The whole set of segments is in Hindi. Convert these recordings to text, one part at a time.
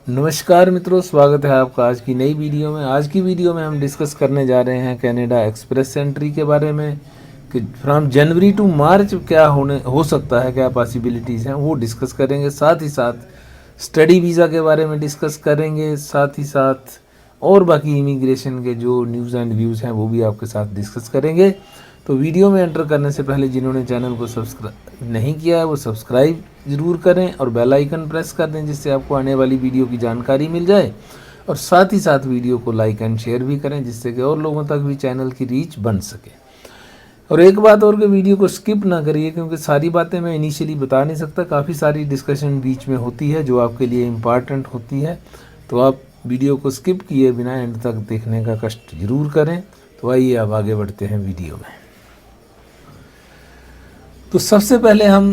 नमस्कार मित्रों, स्वागत है आपका आज की नई वीडियो में। आज की वीडियो में हम डिस्कस करने जा रहे हैं कनाडा एक्सप्रेस एंट्री के बारे में कि फ्रॉम जनवरी टू मार्च क्या हो सकता है, क्या पॉसिबिलिटीज़ हैं वो डिस्कस करेंगे। साथ ही साथ स्टडी वीज़ा के बारे में डिस्कस करेंगे। साथ ही साथ और बाकी इमिग्रेशन के जो न्यूज़ एंड व्यूज़ हैं वो भी आपके साथ डिस्कस करेंगे। तो वीडियो में एंटर करने से पहले जिन्होंने चैनल को सब्सक्राइब नहीं किया है वो सब्सक्राइब ज़रूर करें और बेल आइकन प्रेस कर दें, जिससे आपको आने वाली वीडियो की जानकारी मिल जाए। और साथ ही साथ वीडियो को लाइक एंड शेयर भी करें, जिससे कि और लोगों तक भी चैनल की रीच बन सके। और एक बात और कि वीडियो को स्किप ना करिए, क्योंकि सारी बातें मैं इनिशियली बता नहीं सकता। काफ़ी सारी डिस्कशन बीच में होती है जो आपके लिए इम्पॉर्टेंट होती है, तो आप वीडियो को स्किप किए बिना एंड तक देखने का कष्ट जरूर करें। तो आइए अब आगे बढ़ते हैं वीडियो में। तो सबसे पहले हम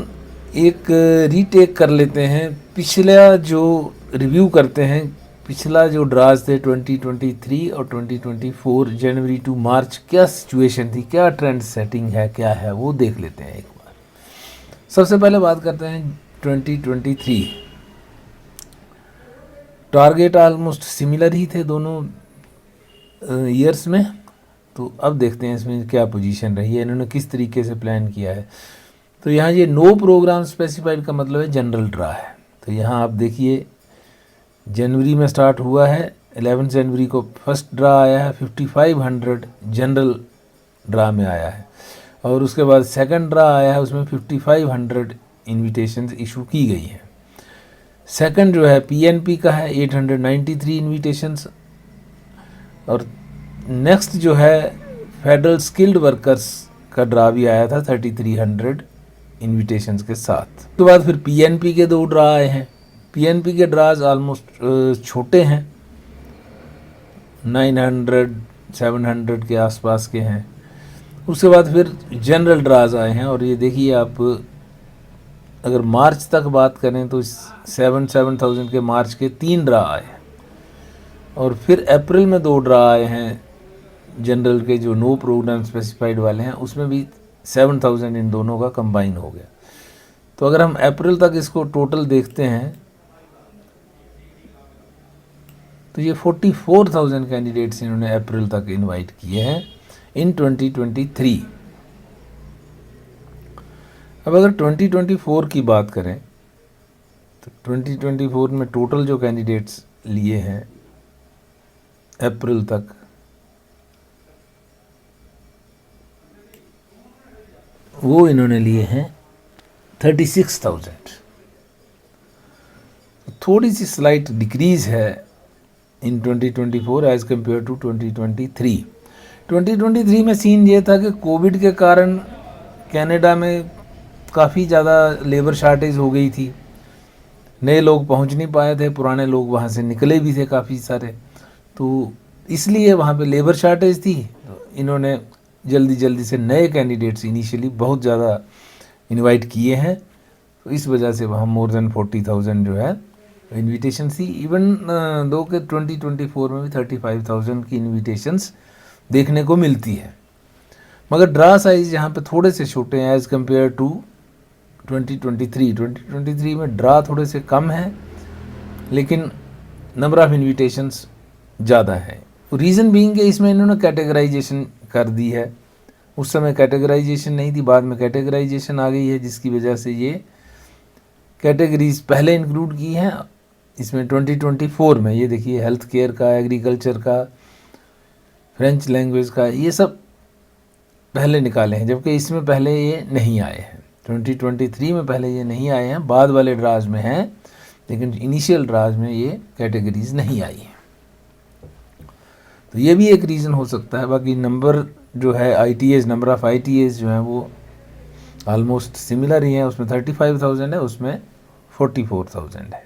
एक रीटेक कर लेते हैं, पिछला जो रिव्यू करते हैं। पिछला जो ड्राज थे 2023 और 2024 जनवरी टू मार्च, क्या सिचुएशन थी, क्या ट्रेंड सेटिंग है, क्या है वो देख लेते हैं एक बार। सबसे पहले बात करते हैं 2023। टारगेट ऑलमोस्ट सिमिलर ही थे दोनों ईयर्स में। तो अब देखते हैं इसमें क्या पोजीशन रही है, इन्होंने किस तरीके से प्लान किया है। तो यहाँ ये नो प्रोग्राम स्पेसिफाइड का मतलब है जनरल ड्रा है। तो यहाँ आप देखिए जनवरी में स्टार्ट हुआ है, 11 जनवरी को फर्स्ट ड्रा आया है, 5500 जनरल ड्रा में आया है। और उसके बाद सेकंड ड्रा आया है, उसमें 5500 इन्विटेशंस इशू की गई हैं। सेकंड जो है पीएनपी का है 893 इन्विटेशंस। और नेक्स्ट जो है फेडरल स्किल्ड वर्कर्स का ड्रा भी आया था 3300 इन्विटेशंस के साथ। उसके बाद फिर पीएनपी के 2 ड्रा आए हैं। पीएनपी के ड्राज ऑलमोस्ट छोटे हैं, 900 700 के आसपास के हैं। उसके बाद फिर जनरल ड्राज आए हैं। और ये देखिए आप अगर मार्च तक बात करें तो 7,000 के मार्च के 3 ड्रा आए हैं। और फिर अप्रैल में 2 ड्रा आए हैं जनरल के, जो नो प्रोग्राम स्पेसिफाइड वाले हैं, उसमें भी 7,000 इन दोनों का कंबाइन हो गया। तो अगर हम अप्रैल तक इसको टोटल देखते हैं तो ये 44,000 कैंडिडेट्स इन्होंने अप्रैल तक इनवाइट किए हैं इन 2023। अब अगर 2024 की बात करें तो 2024 में टोटल जो कैंडिडेट्स लिए हैं अप्रैल तक, वो इन्होंने लिए हैं 36,000। थोड़ी सी स्लाइट डिक्रीज है इन 2024 एज कम्पेयर टू 2023। 2023 में सीन ये था कि कोविड के कारण कनाडा में काफ़ी ज़्यादा लेबर शार्टेज हो गई थी। नए लोग पहुंच नहीं पाए थे, पुराने लोग वहाँ से निकले भी थे काफ़ी सारे। तो इसलिए वहाँ पे लेबर शार्टेज थी। तो इन्होंने जल्दी जल्दी से नए कैंडिडेट्स इनिशियली बहुत ज़्यादा इनवाइट किए हैं। तो इस वजह से वहाँ मोर देन 40,000 जो है इनविटेशन थी। इवन दो के 2024 में भी 35,000 की इनविटेशंस देखने को मिलती है, मगर ड्रा साइज यहाँ पे थोड़े से छोटे हैं एज़ कम्पेयर टू 2023 में ड्रा थोड़े से कम है, लेकिन नंबर ऑफ़ इन्विटेशंस ज़्यादा है। रीज़न बीइंग कि इसमें इन्होंने कैटेगराइजेशन कर दी है। उस समय कैटेगराइजेशन नहीं थी, बाद में कैटेगराइजेशन आ गई है, जिसकी वजह से ये कैटेगरीज पहले इंक्लूड की हैं इसमें 2024 में। ये देखिए हेल्थ केयर का, एग्रीकल्चर का, फ्रेंच लैंग्वेज का, ये सब पहले निकाले हैं, जबकि इसमें पहले ये नहीं आए हैं। 2023 में पहले ये नहीं आए हैं, बाद वाले ड्राज में हैं, लेकिन इनिशियल ड्राज में ये कैटेगरीज नहीं आई हैं। तो ये भी एक रीज़न हो सकता है। बाकी नंबर जो है ITAs, नंबर ऑफ़ ITAs जो हैं वो ऑलमोस्ट सिमिलर ही हैं। उसमें 35,000 है, उसमें 44,000 है।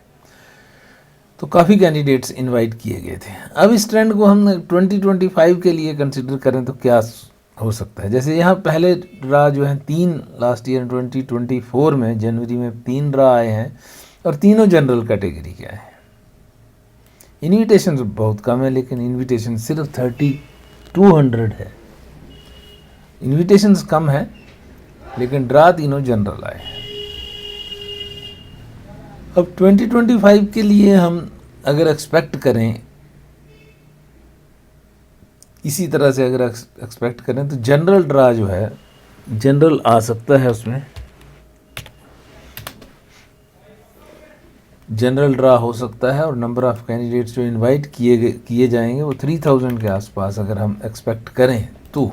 तो काफ़ी कैंडिडेट्स इनवाइट किए गए थे। अब इस ट्रेंड को हम 2025 के लिए कंसिडर करें तो क्या हो सकता है। जैसे यहाँ पहले ड्रा जो है 3 लास्ट ईयर 2024 में जनवरी में 3 ड्रा आए हैं और तीनों जनरल कैटेगरी के आए हैं। इन्विटेशन बहुत कम है, लेकिन इन्विटेशन सिर्फ 3200 है। इन्विटेशंस कम है लेकिन ड्रा तीनों जनरल आए हैं। अब 2025 के लिए हम अगर एक्सपेक्ट करें, इसी तरह से अगर एक्सपेक्ट करें तो जनरल ड्रा जो है, जनरल आ सकता है, उसमें जनरल ड्रा हो सकता है और नंबर ऑफ कैंडिडेट्स जो इनवाइट किए जाएंगे वो 3000 के आसपास अगर हम एक्सपेक्ट करें तो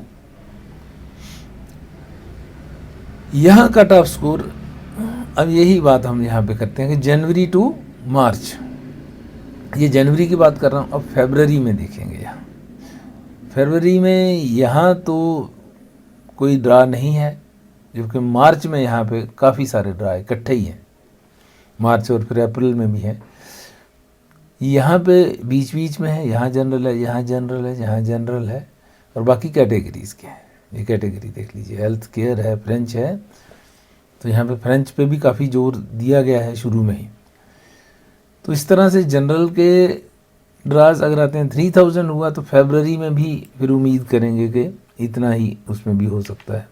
यहाँ कट ऑफ स्कोर। अब यही बात हम यहाँ पे करते हैं कि जनवरी टू मार्च, ये जनवरी की बात कर रहा हूँ। अब फरवरी में देखेंगे, यहाँ फरवरी में यहाँ तो कोई ड्रा नहीं है, जबकि मार्च में यहाँ पे काफ़ी सारे ड्रा इकट्ठे ही हैं, मार्च और फिर अप्रैल में भी है। यहाँ पे बीच बीच में है, यहाँ जनरल है, यहाँ जनरल है, यहाँ जनरल है, और बाकी कैटेगरीज़ के हैं। ये कैटेगरी देख लीजिए, हेल्थ केयर है, फ्रेंच है, तो यहाँ पे फ्रेंच पे भी काफ़ी जोर दिया गया है शुरू में ही। तो इस तरह से जनरल के ड्राज अगर आते हैं 3000 हुआ तो फरवरी में भी फिर उम्मीद करेंगे कि इतना ही उसमें भी हो सकता है।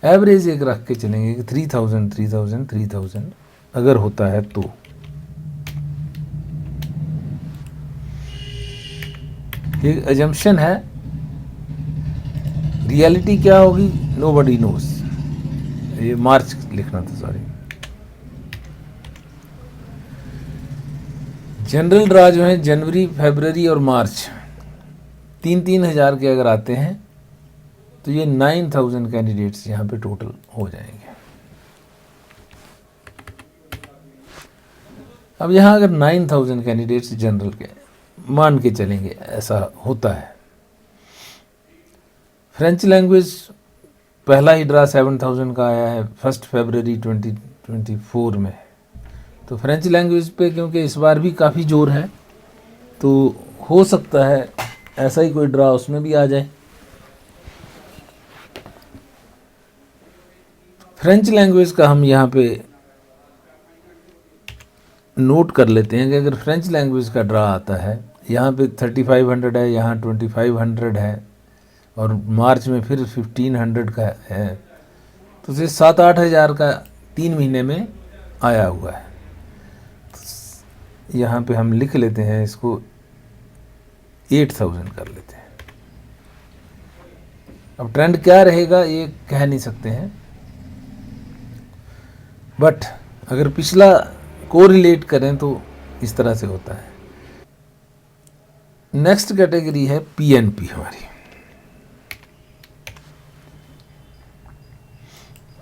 एवरेज एक रख के चलेंगे कि 3000 3000 3000 अगर होता है तो। ये अजम्पशन है, रियलिटी क्या होगी नोबडी नोस। ये मार्च लिखना था, सॉरी। जनरल ड्रा जो है जनवरी, फरवरी और मार्च 3-3 हज़ार के अगर आते हैं तो ये 9000 कैंडिडेट्स यहाँ पे टोटल हो जाएंगे। अब यहाँ अगर 9000 कैंडिडेट्स जनरल के मान के चलेंगे, ऐसा होता है। फ्रेंच लैंग्वेज पहला ही ड्रा 7000 का आया है 1 फरवरी 2024 में, तो फ्रेंच लैंग्वेज पे क्योंकि इस बार भी काफ़ी जोर है तो हो सकता है ऐसा ही कोई ड्रा उसमें भी आ जाए। फ्रेंच लैंग्वेज का हम यहाँ पे नोट कर लेते हैं कि अगर फ्रेंच लैंग्वेज का ड्रा आता है, यहाँ पे 3500 है, यहाँ 2500 है, और मार्च में फिर 1500 का है, तो इसे 7-8 हज़ार का 3 महीने में आया हुआ है। तो यहाँ पे हम लिख लेते हैं इसको 8000 कर लेते हैं। अब ट्रेंड क्या रहेगा ये कह नहीं सकते हैं, बट अगर पिछला कोरिलेट करें तो इस तरह से होता है। नेक्स्ट कैटेगरी है पीएनपी हमारी।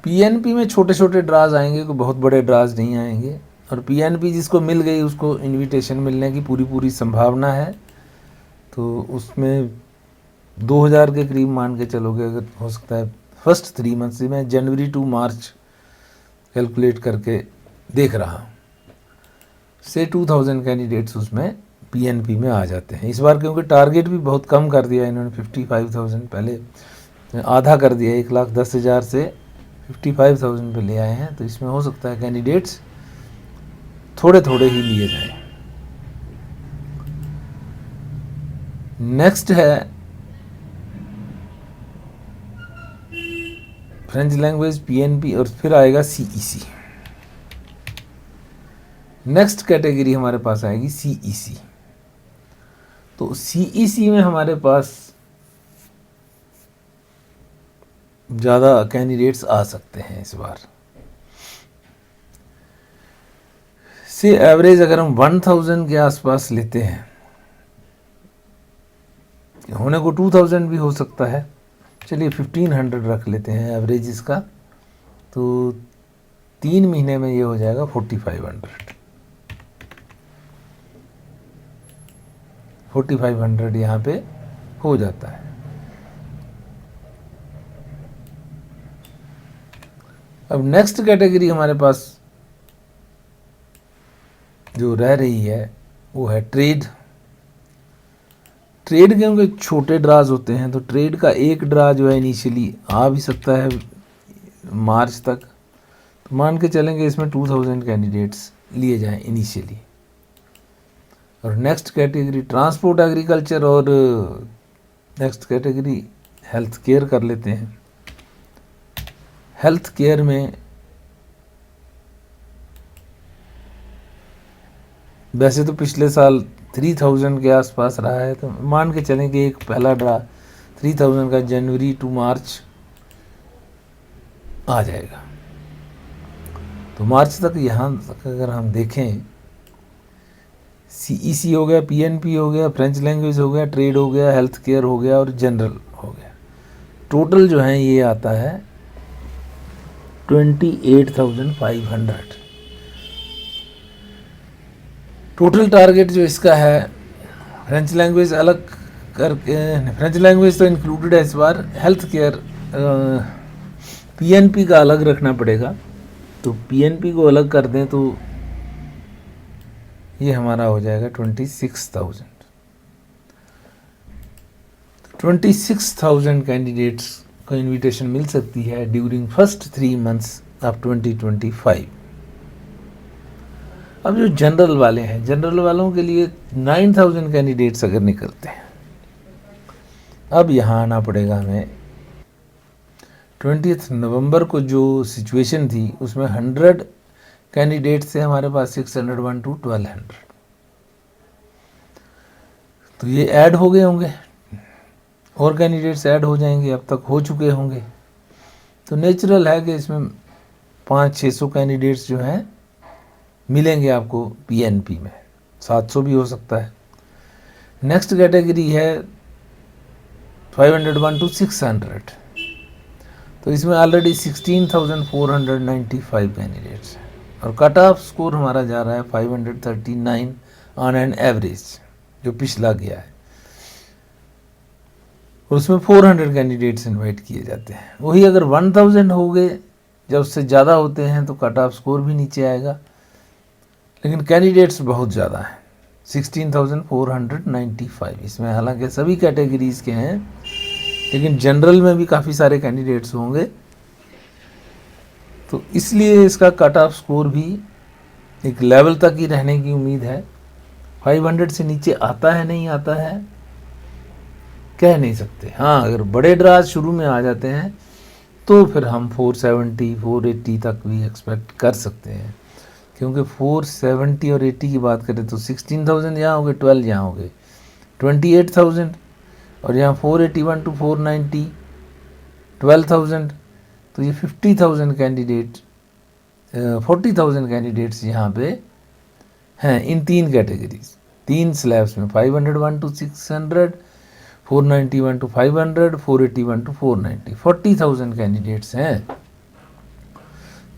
पीएनपी में छोटे छोटे ड्राज आएंगे, कोई बहुत बड़े ड्राज नहीं आएंगे, और पीएनपी जिसको मिल गई उसको इनविटेशन मिलने की पूरी संभावना है। तो उसमें 2000 के करीब मान के चलोगे, अगर हो सकता है फर्स्ट 3 मंथ से। मैं जनवरी टू मार्च कैलकुलेट करके देख रहा हूँ, से 2000 कैंडिडेट्स उसमें पीएनपी में आ जाते हैं। इस बार क्योंकि टारगेट भी बहुत कम कर दिया इन्होंने, 55,000 पहले आधा कर दिया, 1,10,000 से 55,000 पे ले आए हैं, तो इसमें हो सकता है कैंडिडेट्स थोड़े थोड़े ही लिए जाएं। नेक्स्ट है फ्रेंच लैंग्वेज, पीएनपी, और फिर आएगा सीईसी। नेक्स्ट कैटेगरी हमारे पास आएगी सीईसी। तो सीईसी में हमारे पास ज़्यादा कैंडिडेट्स आ सकते हैं इस बार। से एवरेज अगर हम 1000 के आसपास लेते हैं, होने को 2000 भी हो सकता है, चलिए 1500 रख लेते हैं एवरेज इसका, तो 3 महीने में ये हो जाएगा 4500 यहाँ पे हो जाता है। अब नेक्स्ट कैटेगरी हमारे पास जो रह रही है वो है ट्रेड। ट्रेड क्योंकि छोटे ड्राज होते हैं, तो ट्रेड का एक ड्रा जो है इनिशियली आ भी सकता है मार्च तक, तो मान के चलेंगे इसमें 2000 कैंडिडेट्स लिए जाएं इनिशियली। और नेक्स्ट कैटेगरी ट्रांसपोर्ट एग्रीकल्चर, और नेक्स्ट कैटेगरी हेल्थ केयर कर लेते हैं। हेल्थ केयर में वैसे तो पिछले साल 3000 के आसपास रहा है, तो मान के चलें कि एक पहला ड्रा 3000 का जनवरी टू मार्च आ जाएगा। तो मार्च तक यहाँ तक अगर हम देखें, CEC हो गया, PNP हो गया, फ्रेंच लैंग्वेज हो गया, ट्रेड हो गया, हेल्थ केयर हो गया और जनरल हो गया, टोटल जो है ये आता है 28,500। टोटल टारगेट जो इसका है, फ्रेंच लैंग्वेज अलग करके, फ्रेंच लैंग्वेज तो इंक्लूडेड है इस बार, हेल्थ केयर PNP का अलग रखना पड़ेगा। तो PNP को अलग कर दें तो ये हमारा हो जाएगा 26,000। 26,000 कैंडिडेट्स को इनविटेशन मिल सकती है ड्यूरिंग फर्स्ट 3 मंथ्स ऑफ 2025। अब जो जनरल वाले हैं, जनरल वालों के लिए 9,000 कैंडिडेट्स अगर निकलते हैं, अब यहाँ आना पड़ेगा हमें। 20 नवंबर को जो सिचुएशन थी उसमें 100 कैंडिडेट्स थे हमारे पास, 601 to 1200। तो ये ऐड हो गए होंगे और कैंडिडेट्स ऐड हो जाएंगे, अब तक हो चुके होंगे। तो नेचुरल है कि इसमें 500-600 कैंडिडेट्स जो हैं मिलेंगे आपको PNP में, 700 भी हो सकता है। नेक्स्ट कैटेगरी है 501 to 600। तो इसमें ऑलरेडी 16,495 कैंडिडेट्स हैं और कट ऑफ स्कोर हमारा जा रहा है 539 ऑन एन एवरेज, जो पिछला गया है। और उसमें 400 कैंडिडेट्स इनवाइट किए जाते हैं। वही अगर 1000 हो गए, जब उससे ज़्यादा होते हैं तो कट ऑफ स्कोर भी नीचे आएगा, लेकिन कैंडिडेट्स बहुत ज़्यादा हैं, 16,495। इसमें हालांकि सभी कैटेगरीज़ के हैं, लेकिन जनरल में भी काफ़ी सारे कैंडिडेट्स होंगे, तो इसलिए इसका कट ऑफ स्कोर भी एक लेवल तक ही रहने की उम्मीद है। 500 से नीचे आता है नहीं आता है कह नहीं सकते। हाँ, अगर बड़े ड्राज शुरू में आ जाते हैं तो फिर हम 470 480 तक भी एक्सपेक्ट कर सकते हैं, क्योंकि 470 और 80 की बात करें तो 16,000 यहाँ हो गए, 12 यहाँ हो गए, 28,000, और यहाँ 481 to 490 12,000। तो ये 50,000 कैंडिडेट 40,000 कैंडिडेट्स यहाँ पे हैं इन 3 कैटेगरीज, 3 स्लैब्स में, 501 to 600, 491 to 500, 481 to 490, 40,000 कैंडिडेट्स हैं।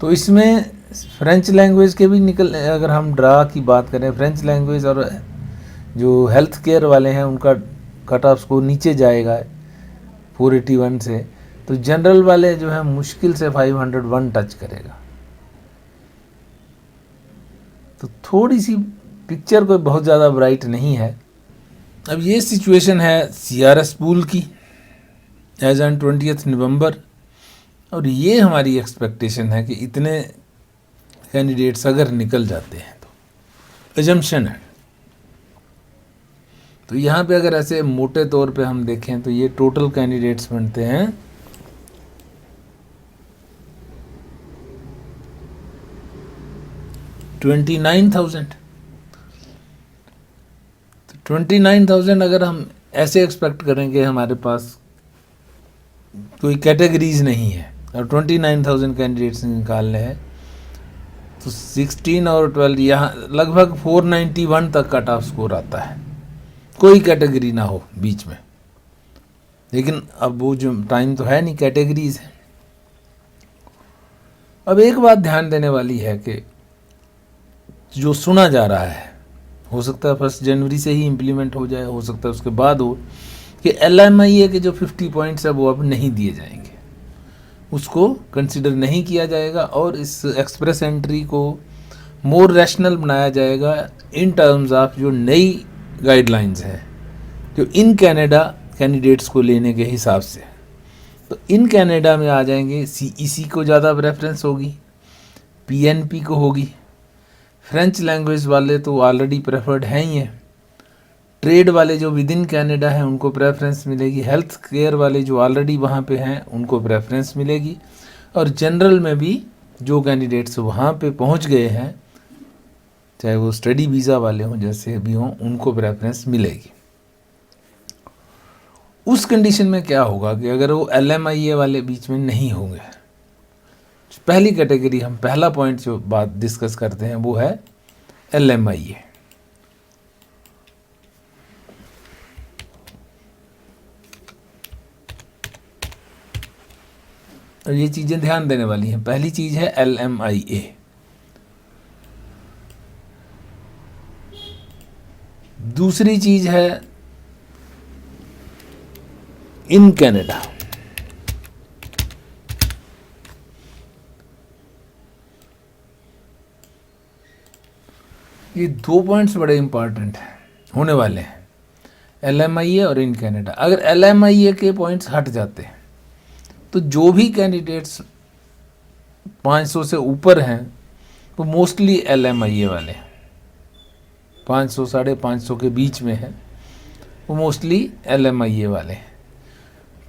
तो इसमें फ्रेंच लैंग्वेज के भी अगर हम ड्रा की बात करें, फ्रेंच लैंग्वेज और जो हेल्थ केयर वाले हैं उनका कट ऑफ स्कोर नीचे जाएगा 481 से, तो जनरल वाले जो है मुश्किल से 501 टच करेगा। तो थोड़ी सी पिक्चर कोई बहुत ज़्यादा ब्राइट नहीं है। अब ये सिचुएशन है CRS पूल की एज ऑन 20 नवंबर, और ये हमारी एक्सपेक्टेशन है कि इतने कैंडिडेट्स अगर निकल जाते हैं तो एजम्पशन है। तो यहाँ पे अगर ऐसे मोटे तौर पे हम देखें तो ये टोटल कैंडिडेट्स बनते हैं 29,000। तो 29,000 अगर हम ऐसे एक्सपेक्ट करेंगे, हमारे पास कोई कैटेगरीज नहीं है और 29,000 कैंडिडेट्स निकालने हैं, तो 16 और 12 यहाँ लगभग 491 तक कट ऑफ स्कोर आता है, कोई कैटेगरी ना हो बीच में। लेकिन अब वो जो टाइम तो है नहीं, कैटेगरीज है। अब एक बात ध्यान देने वाली है कि जो सुना जा रहा है, हो सकता है 1 जनवरी से ही इम्प्लीमेंट हो जाए, हो सकता है उसके बाद हो, कि LMIA के जो 50 पॉइंट्स है वो अब नहीं दिए जाएंगे, उसको कंसिडर नहीं किया जाएगा और इस एक्सप्रेस एंट्री को मोर रैशनल बनाया जाएगा इन टर्म्स ऑफ जो नई गाइडलाइंस है जो इन कनाडा कैंडिडेट्स को लेने के हिसाब से। तो इन कनाडा में आ जाएंगे, CEC को ज़्यादा प्रेफरेंस होगी, PNP को होगी, फ्रेंच लैंग्वेज वाले तो ऑलरेडी प्रेफर्ड हैं ही हैं, ट्रेड वाले जो विद इन कनाडा हैं उनको प्रेफरेंस मिलेगी, हेल्थ केयर वाले जो ऑलरेडी वहाँ पे हैं उनको प्रेफरेंस मिलेगी, और जनरल में भी जो कैंडिडेट्स वहाँ पे पहुँच गए हैं, चाहे वो स्टडी वीज़ा वाले हों जैसे भी हों, उनको प्रेफरेंस मिलेगी। उस कंडीशन में क्या होगा कि अगर वो LMIA वाले बीच में नहीं होंगे, पहली कैटेगरी, हम पहला पॉइंट जो बात डिस्कस करते हैं वो है LMIA। और ये चीज़ें ध्यान देने वाली हैं। पहली चीज़ है LMIA। दूसरी चीज़ है इन कनाडा। ये दो पॉइंट्स बड़े इंपॉर्टेंट होने वाले हैं, LMIA और इन कनाडा। अगर LMIA के पॉइंट्स हट जाते हैं तो जो भी कैंडिडेट्स 500 से ऊपर हैं वो मोस्टली LMIA वाले हैं, 500 550 के बीच में है वो मोस्टली LMIA वाले हैं।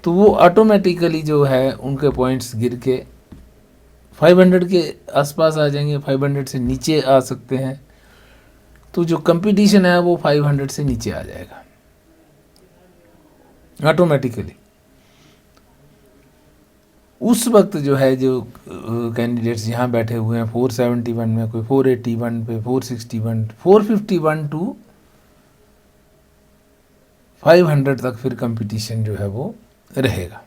तो वो ऑटोमेटिकली जो है उनके पॉइंट्स गिर के 500 के आसपास आ जाएंगे, 500 से नीचे आ सकते हैं। तो जो कंपटीशन है वो 500 से नीचे आ जाएगा ऑटोमेटिकली। उस वक्त जो है जो कैंडिडेट्स यहाँ बैठे हुए हैं 471 में, कोई 481 पे, 461, 451 टू 500 तक फिर कंपटीशन जो है वो रहेगा,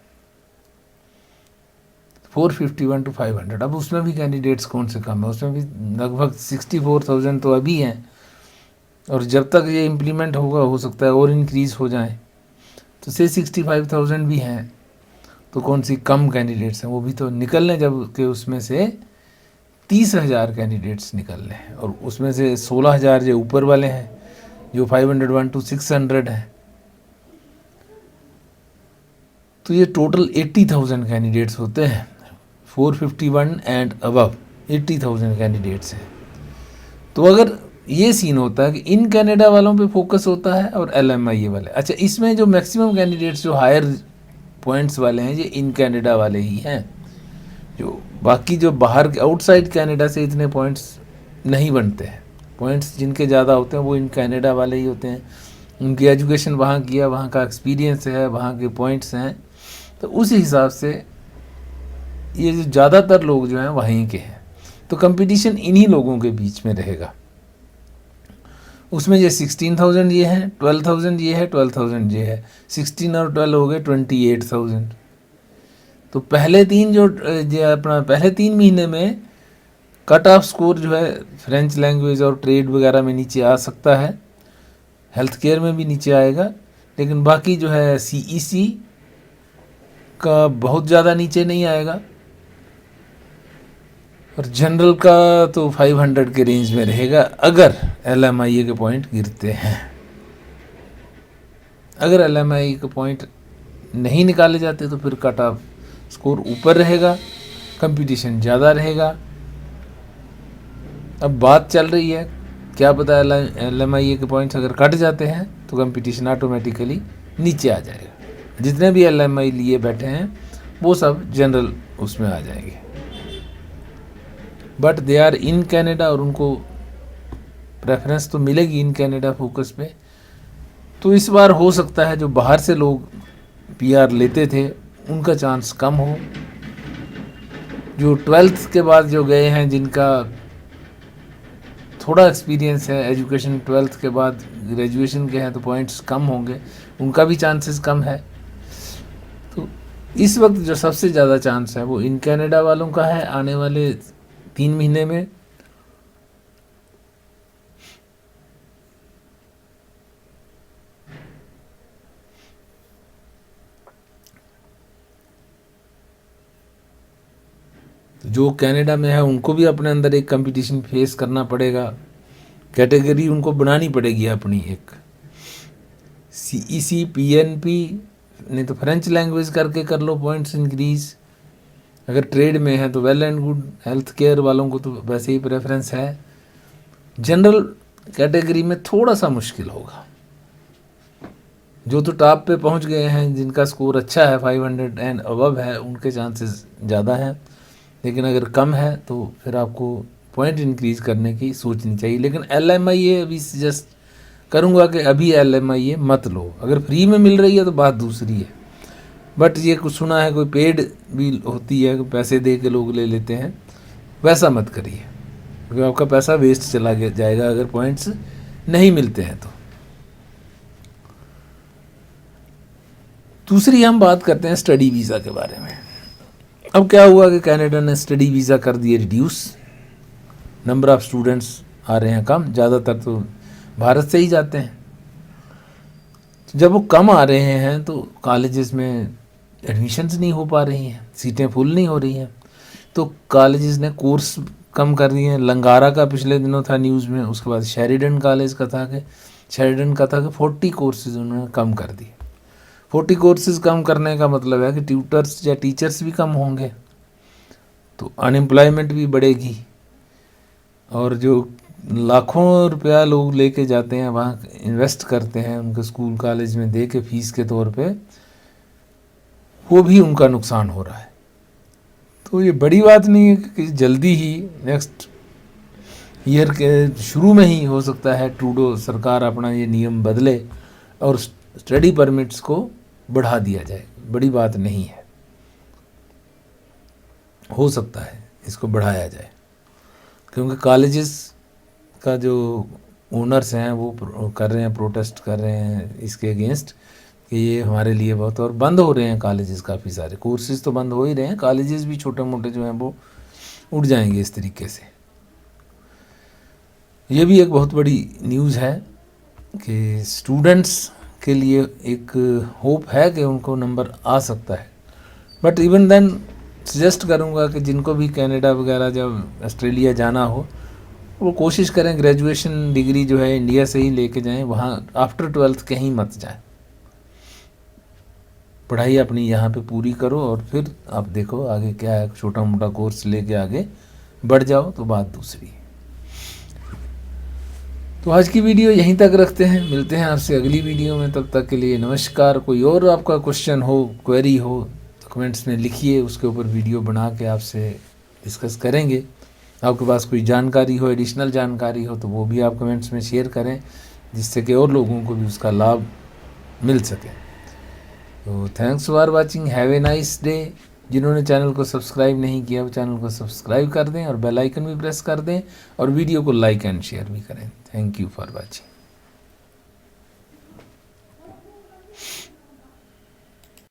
451 टू 500। अब उसमें भी कैंडिडेट्स कौन से कम है, उसमें भी लगभग 64,000 तो अभी हैं, और जब तक ये इम्प्लीमेंट होगा हो सकता है और इंक्रीज़ हो जाए, तो से 65,000 भी हैं। तो कौन सी कम कैंडिडेट्स हैं, वो भी तो निकल लें, जब कि उसमें से 30,000 कैंडिडेट्स निकल लें, और उसमें से 16,000 जो ऊपर वाले हैं जो 501 टू 600 हैं। तो ये टोटल 80,000 कैंडिडेट्स होते हैं, 451 एंड अबव 80,000 कैंडिडेट्स हैं। तो अगर ये सीन होता है कि इन कनाडा वालों पे फोकस होता है और LMIA वाले, अच्छा इसमें जो मैक्सिमम कैंडिडेट्स जो हायर पॉइंट्स वाले हैं ये इन कनाडा वाले ही हैं। जो बाकी जो बाहर के आउटसाइड कनाडा से इतने पॉइंट्स नहीं बनते हैं, पॉइंट्स जिनके ज़्यादा होते हैं वो इन कनाडा वाले ही होते हैं। उनकी एजुकेशन वहाँ किया, वहाँ का एक्सपीरियंस है, वहाँ के पॉइंट्स हैं, तो उस हिसाब से ये जो ज़्यादातर लोग जो हैं वहीं के हैं। तो कंपटीशन इन्हीं लोगों के बीच में रहेगा। उसमें ये 16,000 ये है, 12,000 ये है, 12,000 ये है, 16 और 12 हो गए 28,000। तो पहले तीन जो अपना पहले 3 महीने में कट ऑफ स्कोर जो है फ्रेंच लैंग्वेज और ट्रेड वगैरह में नीचे आ सकता है, हेल्थ केयर में भी नीचे आएगा, लेकिन बाकी जो है CEC का बहुत ज़्यादा नीचे नहीं आएगा, और जनरल का तो 500 के रेंज में रहेगा अगर LMIA के पॉइंट गिरते हैं। अगर LMIA के पॉइंट नहीं निकाले जाते तो फिर कट ऑफ स्कोर ऊपर रहेगा, कंपटीशन ज़्यादा रहेगा। अब बात चल रही है, क्या पता LMIA के पॉइंट्स अगर कट जाते हैं तो कंपटीशन ऑटोमेटिकली नीचे आ जाएगा। जितने भी LMI लिए बैठे हैं वो सब जनरल उसमें आ जाएंगे, but they are in Canada और उनको प्रेफरेंस तो मिलेगी इन कनाडा फोकस पे। तो इस बार हो सकता है जो बाहर से लोग PR लेते थे उनका चांस कम हो, जो 12th के बाद जो गए हैं जिनका थोड़ा एक्सपीरियंस है एजुकेशन, 12th के बाद ग्रेजुएशन के हैं तो पॉइंट्स कम होंगे, उनका भी चांसेस कम है। तो इस वक्त जो सबसे ज़्यादा चांस है वो इन कनाडा वालों का है आने वाले 3 महीने में। तो जो कनाडा में है उनको भी अपने अंदर एक कंपटीशन फेस करना पड़ेगा, कैटेगरी उनको बनानी पड़ेगी अपनी एक, CEC PNP नहीं तो फ्रेंच लैंग्वेज करके कर लो पॉइंट्स इंक्रीज। अगर ट्रेड में है तो well and good, health care वालों को तो वैसे ही प्रेफरेंस है। जनरल कैटेगरी में थोड़ा सा मुश्किल होगा, जो तो टॉप पे पहुंच गए हैं जिनका स्कोर अच्छा है 500 एंड अबव है उनके चांसेस ज़्यादा हैं। लेकिन अगर कम है तो फिर आपको पॉइंट इंक्रीज़ करने की सोचनी चाहिए। लेकिन LMIA अभी सजेस्ट करूँगा कि अभी LMIA मत लो। अगर फ्री में मिल रही है तो बात दूसरी है, बट ये कुछ सुना है कोई पेड भी होती है, पैसे दे के लोग ले लेते हैं, वैसा मत करिए क्योंकि आपका पैसा वेस्ट चला जाएगा अगर पॉइंट्स नहीं मिलते हैं तो। दूसरी हम बात करते हैं स्टडी वीज़ा के बारे में। अब क्या हुआ कि कनाडा ने स्टडी वीज़ा कर दिए रिड्यूस, नंबर ऑफ़ स्टूडेंट्स आ रहे हैं कम, ज़्यादातर तो भारत से ही जाते हैं। जब वो कम आ रहे हैं तो कॉलेजेस में एडमिशन्स नहीं हो पा रही हैं, सीटें फुल नहीं हो रही हैं, तो कॉलेजेस ने कोर्स कम कर दिए हैं। लंगारा का पिछले दिनों था न्यूज़ में, उसके बाद शेरिडन कॉलेज का था कि 40 कोर्सेज उन्होंने कम कर दिए। 40 कोर्सेज कम करने का मतलब है कि ट्यूटर्स या टीचर्स भी कम होंगे, तो अनएम्प्लॉयमेंट भी बढ़ेगी, और जो लाखों रुपया लोग लेके जाते हैं वहाँ इन्वेस्ट करते हैं उनके स्कूल कॉलेज में दे के फीस के तौर पे, वो भी उनका नुकसान हो रहा है। तो ये बड़ी बात नहीं है कि जल्दी ही नेक्स्ट ईयर के शुरू में ही हो सकता है ट्रूडो सरकार अपना ये नियम बदले और स्टडी परमिट्स को बढ़ा दिया जाए। बड़ी बात नहीं है, हो सकता है इसको बढ़ाया जाए, क्योंकि कॉलेजेस का जो ओनर्स हैं वो कर रहे हैं, प्रोटेस्ट कर रहे हैं इसके अगेंस्ट कि ये हमारे लिए बहुत, और बंद हो रहे हैं कॉलेजेस, काफ़ी सारे कोर्सेज तो बंद हो ही रहे हैं, कॉलेजेस भी छोटे मोटे जो हैं वो उठ जाएंगे इस तरीके से। ये भी एक बहुत बड़ी न्यूज़ है कि स्टूडेंट्स के लिए एक होप है कि उनको नंबर आ सकता है, बट इवन देन सजेस्ट करूँगा कि जिनको भी कनाडा वगैरह जब ऑस्ट्रेलिया जाना हो वो कोशिश करें ग्रेजुएशन डिग्री जो है इंडिया से ही लेके जाएं, वहाँ आफ्टर 12th कहीं मत जाएं, पढ़ाई अपनी यहाँ पे पूरी करो और फिर आप देखो आगे क्या है, छोटा मोटा कोर्स लेके आगे बढ़ जाओ तो बात दूसरी है। तो आज की वीडियो यहीं तक रखते हैं, मिलते हैं आपसे अगली वीडियो में, तब तक के लिए नमस्कार। कोई और आपका क्वेश्चन हो, क्वेरी हो तो कमेंट्स में लिखिए, उसके ऊपर वीडियो बना के आपसे डिस्कस करेंगे। आपके पास कोई जानकारी हो, एडिशनल जानकारी हो तो वो भी आप कमेंट्स में शेयर करें, जिससे कि और लोगों को भी उसका लाभ मिल सके। तो thanks for watching, have a nice day. जिन्होंने चैनल को सब्सक्राइब नहीं किया वो चैनल को सब्सक्राइब कर दें और बेल आइकन भी प्रेस कर दें और वीडियो को लाइक एंड शेयर भी करें। Thank you for watching.